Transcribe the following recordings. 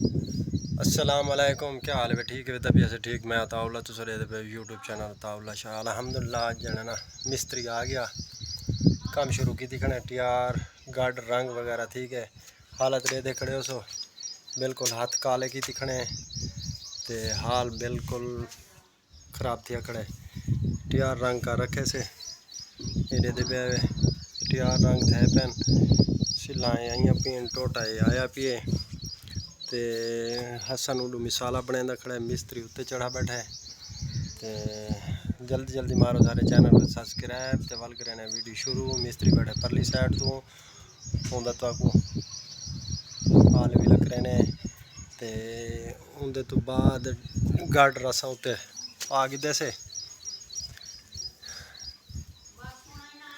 अस्सलाम वालेकुम, क्या हाल है? ठीक है तबीयत से ठीक। मैं अताउल्ला तो sir YouTube channel Ataullah Shah. अल्हम्दुलिल्लाह आज जो है ना मिस्त्री आ गया, काम शुरू की दिखने टीआर गार्ड रंग वगैरह ठीक है। हालत रेदे खड़े हो सो बिल्कुल हाथ काले की दिखने ते हाल बिल्कुल ख़राब थिया खड़े। टीआर रंग का रखे से एडे दे पे टीआर रंग थे पेन सिलाएँ आइया पीन टोटा आया पिए ते हसन उडू मिसाला बने खड़े मिस्त्री उत्ते चढ़ा बैठा है। ते जल्दी जल्दी मारो सारे चैनल को सब्सक्राइब ते वल करे वीडियो शुरू। मिस्त्री बैठे परली साइड तो उनका तो हाल भी लग रहे हैं ते उनके तो बाद गार्डर असा उत्ते आ गए से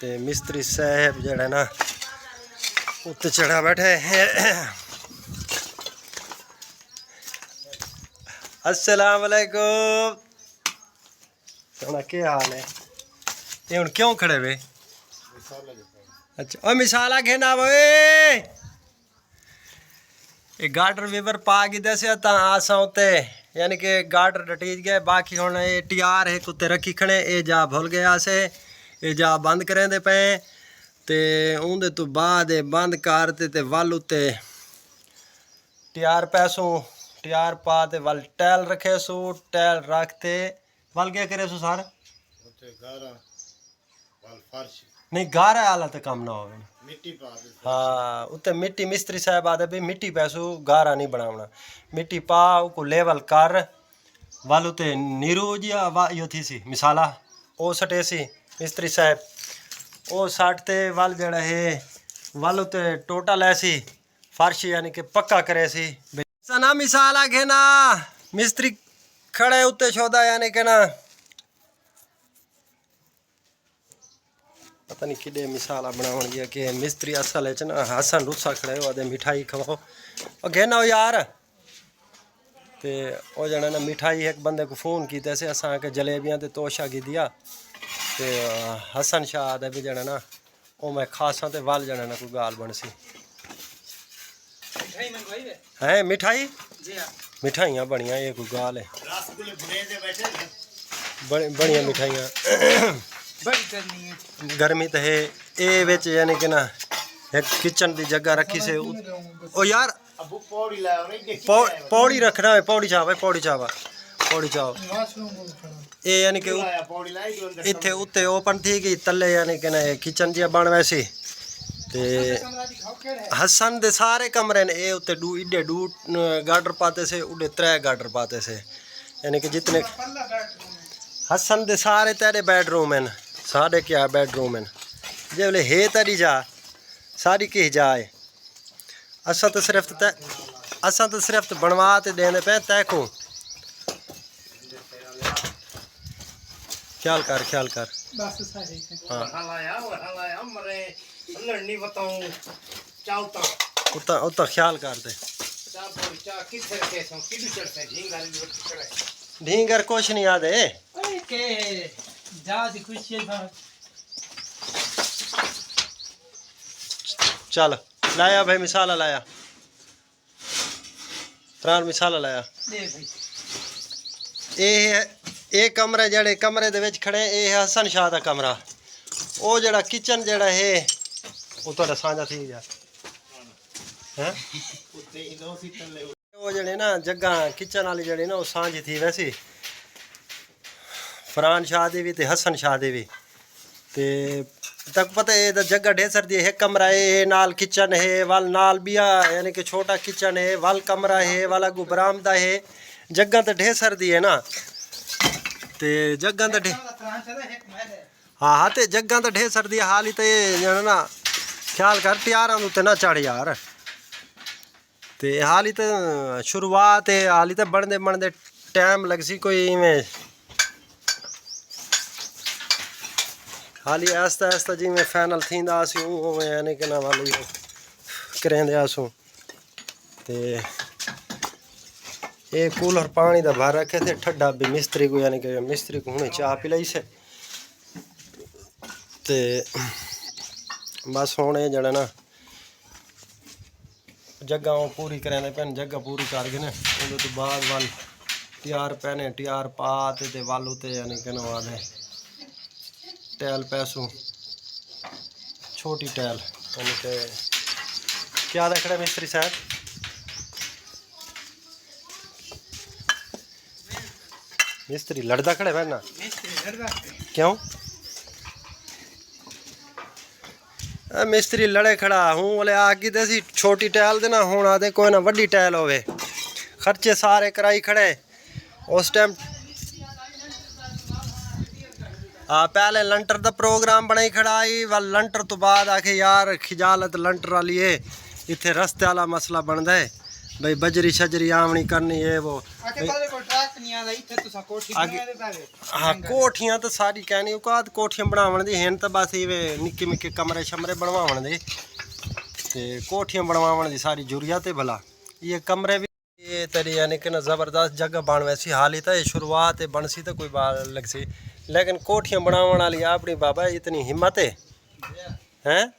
ते मिस्त्री साहब जड़ा ना उत्ते चढ़ा बैठे हैं। अस्सलाम वालेकुम, सोना क्या हाल है? ये हुन क्यों खड़े वे? अच्छा ओ मिसाला घेना वे ये गार्डर वीवर पा के दसिया ता आसा उते यानी कि गार्डर डटीज गए। बाकी हुन ये टीआर है कुत्ते रखी खड़े ए जा भूल गया से ये जा बंद करें दे पे ते उनदे तो बाद बंद करते ते वल उते टीआर पैसों टीआर पा ते वल टैल रखे सो टैल रखते वल क्या करे सो सर नहीं गारा आला तो काम ना हो मिट्टी पा हाँ उत्ते मिट्टी मिस्त्री साहब आते भी मिट्टी पैसो गारा नहीं बनावना मिट्टी पा को लेवल कर वल उते नीरू जिया वा यो थी सी मिसाला ओ सटे सी मिस्त्री साहब ओ साटते वल जड़ा है वल उते टोटा लैसी फर्श यानी कि पक्का करे सी सना मिसाला घेना मिस्त्री खड़े उत्ते छोदा यानी कि ना पता नहीं किडे मिसाला बनावन गया कि मिस्त्री असल है ना हसन रुस्सा खड़े हो आदे मिठाई खवाओ और घेना हो यार ते ओ जना ना मिठाई एक बंदे को फ़ोन किया से असा के जलेबियां ते तोशा की दिया ते हसन शाह दे भी जना ना ओ मैं खासा ते वाल जना ना कोई गाल बनसी है मिठाई मिठाइयाँ बढ़िया ये कोई गाल है बढ़िया मिठाइयाँ गर्मी तो है ये बेच यानी कि ना एक किचन की जगह रखी से ओ यार पौड़ी रखना है पौड़ी चाव पौड़ी चाव ये यानी कि इतने उत्ते ओपन थी कि तले यानी कि ना किचन जी बन वैसी ते हसन दे सारे कमरे ने ये उत्ते इडे गार्डर पाते से उडे 3 गार्डर पाते से यानी कि जितने हसन दे सारे तेरे बेडरूम हैं साढ़े क्या बेडरूम हैं जे बोले हे तेरी जा सारी की जाए असा तो सिर्फ बनवा ते देने पे तय को ख्याल कर उतना उतना ख्याल कर दे ढींगर कुछ नहीं याद है चल लाया भाई मिसाला लाया प्राण मिसाला लाया ये कमरे जड़े कमरे दे विच खड़े ये हसन शाह दा कमरा ओ जड़ा किचन जड़ा है वो तो साझा थी यार हैं वो जड़े ना जगह किचन वाली जड़ी ना वो सांझी थी वैसी फरहान शाह दी भी ते हसन शाह दी भी ते तक पता है जगह ढेसर दी है कमरा है नाल किचन है वाल नाल बिया यानी कि छोटा किचन है वाल कमरा है वाला गु बरामदा है जगह तो ढेसर दी है ना ते जगह तो हाँ ते जगह तो ढेसर दी हाल ही तो ये ना ख्याल कर टीआर उत्ते ना चढ़ यार ते हाल ही तो शुरुआत है हाल ही तो बनते टाइम लग सी कोई इवें हाली आस्ता आस्ता जी में फाइनल थींदा यानी कि ना वाली करेंदे आसूं ते ये कूलर पानी दा भर रखे थे ठंडा भी मिस्त्री को यानी कि मिस्त्री को हुणे चाह पिलाई से ते बस हुणे जड़ा ना जगह वो पूरी करेंदे पैन जगह पूरी कर गए ने उहदे तो बाद वल तैयार पैने तैयार पा ते वल उते यानी कि ना आदे टैल पैसों छोटी टैल यानी कि क्या रखड़ा मिस्त्री साहब मिस्त्री लड़दा खड़े है ना क्यों मिस्त्री लड़े खड़ा हूँ बोले आगे तो छोटी टैल देना हूँ आदे कोई ना वड्डी टैल होवे खर्चे सारे कराई खड़े उस टाइम पहले लंटर का प्रोग्राम बनाई खड़ाई व लंटर तो बाद आखे यार खिजालत लंटर वाली है इतने रस्ते वाला मसला बनता है भाई बजरी शजरी आमनी करनी है वो हाँ कोठियां तो सारी कहनी औकात कोठियां बनावन दी हैं तो बस इवे निक्के निक्के कमरे शमरे बनवावन दे ते कोठियां बनवावन दी सारी जरूरत है भला ये कमरे भी ये तेरी यानी कि ना ज़बरदस्त जगह बन वैसी हाल ही तो शुरुआत है बन सी तो कोई बात लग सी लेकिन कोठियां बनावन वाली अपनी बाबा इतनी हिम्मत है हैं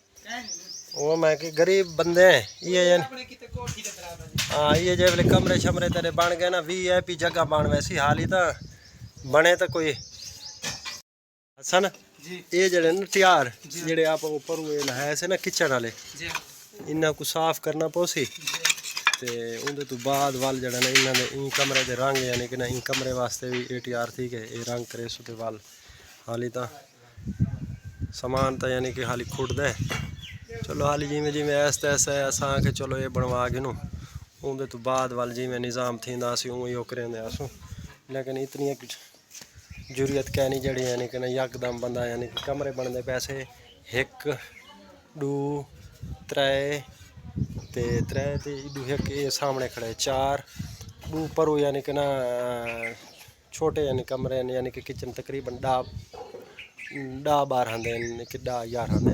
वो मैं कि गरीब बंदे हैं ये हाँ ये जो कमरे शमरे तेरे बन गए ना VIP जगह बन वैसी हाल ही तो बने तो कोई हसन ये जड़े ना तैयार जेड़े आप ऊपर हुए है से ना किचन वाले इन्ना को साफ करना पोसी ते उनके तो बाद वाल जड़ा ना इन्होंने इन कमरे के रंग यानी कि ना इन कमरे वास्ते भी ATR थी कि ये रंग करे सो के वाल हाली तो समान तो यानी कि हाली खुद दे चलो हाली जिमें जिमें ऐसा ऐसा असा के चलो ये बनवा के नू उनके तो बाद वाल जिमें निज़ाम थी ऊँ ही करेंदे आसूँ लेकिन इतनी एक जरूरत क्या नहीं जड़ी यानी कि ना यकदम बंदा यानी कि कमरे बनते पैसे 1 2 3 ते इडू एक ये सामने खड़े 4 ऊपर हो यानी कि ना छोटे यानी कमरे यानी कि किचन तकरीबन 10-12 आंदे कि 10-11 आंदे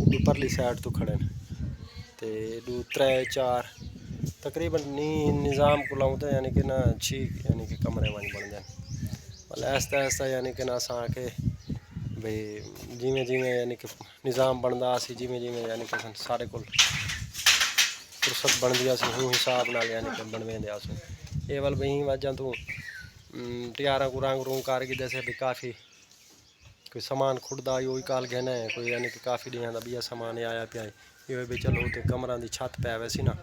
उडू परली साइड तो खड़े ते 2 3 4 तकरीबन निज़ाम को लाऊं तो यानी कि ना 6 यानी कि कमरे बन जाए मतलब ऐसा ऐसा यानी कि ना असा के भाई जिमें जिमें यानी कि निज़ाम बनता सी जिमें जिमें यानी कि सारे को फुर्सत बनती सी हूँ हिसाब नाल यानी कि बनवेंदे आसूँ ये वाल बही वजह तो तैयारा को रंग रूंग करके जैसे भी काफ़ी कोई सामान खुड़दा ही काल गहना है कोई यानी कि काफ़ी दिन का भी सामान आया पिया ये भी चलो तो कमरा की छत पै वैसी ना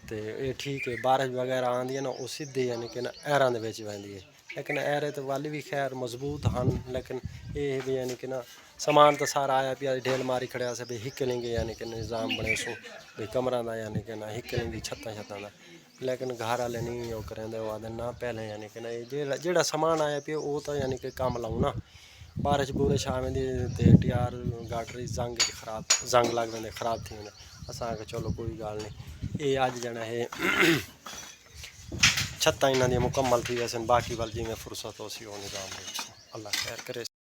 तो ये ठीक है बारिश वगैरह आँदी है ना वो सीधे यानी कि ना ऐरां दे विच पैंदी है लेकिन ऐरे तो वाली भी खैर मजबूत हैं लेकिन ये भी यानी कि ना समान तो सारा आया पिया ढेल मारी खड़िया से भी हिक लेंगे यानी कि निज़ाम बने सो भी कमरा का यानी कि ना हिक लेंगी छत्तां छत्तां का लेकिन घर वाले नहीं वो करेंदे वो आदे ना पहले यानी कि ना जेड़ा सामान आया पिया वो तो यानी कि काम लाऊं ना बारिश बुरिश आवेंदी ते ATR गाडरी जंग लग वेंदे खराब थी वेंदे असां के चलो कोई गल नहीं ये अज जना है छत्तां इन्हां दी मुकम्मल थी वैसे बाकी वाल जिवें फुर्सत हो सी वो निज़ाम अल्लाह खैर करे।